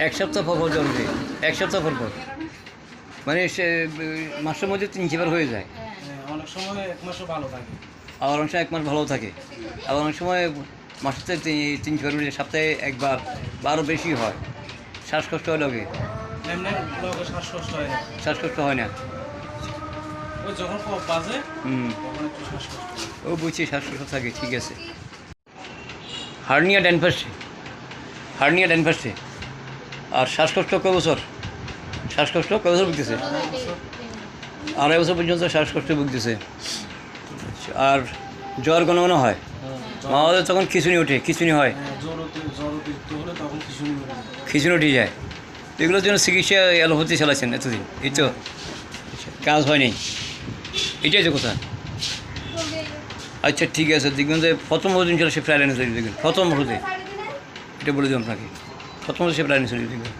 এক সপ্তাহ পর পর জ্বর উঠে, এক সপ্তাহ পর পর, মানে সে মাসের মধ্যে 3-4 হয়ে যায়। অনেক সময় 1 মাসও ভালো থাকে। আবার অনেক সময় 1 মাস ভালো থাকে, আবার অনেক সময় মাসে 3-4 উঠে, সপ্তাহে একবার বা আরও বেশি হয়। শ্বাসকষ্ট হয় লগে, এমনি লগে শ্বাসকষ্ট হয় না। শ্বাসকষ্ট হয় না। ওই যখন কফ বাজে হুম, তখন একটু শ্বাসকষ্ট হয়। ও বুঝছি শ্বাসকষ্ট থাকে, ঠিক আছে। হার্নিয়া ডান পাশে, হার্নিয়া ডান পাশে। আর শ্বাসকষ্ট কয় বছর? শ্বাসকষ্ট কয় বছর ভুগতেছে? 2.5 বছর পর্যন্ত শ্বাসকষ্ট ভুগতেছে। আর জ্বর ঘন ঘন হয়, মাঝে তখন খিঁচুনি ওঠে, খিঁচুনি হয়, জ্বর অতিরিক্ত হলে তখন খিঁচুনি উঠে যায়। খিঁচুনি উঠে যায়। এগুলোর জন্য চিকিৎসা অ্যালোপ্যাথি চালাচ্ছেন এতদিন, এই তো কাজ হয়নি, এটাই তো কথা। আচ্ছা ঠিক আছে, দেখবেন যে প্রথম দিন ছিল সে ফ্রাইলাইনে চলে দেখবেন, প্রথম হতে এটা বলে দিই আপনাকে, প্রথম সে ফ্রাইলাইনে চলে দেখবেন।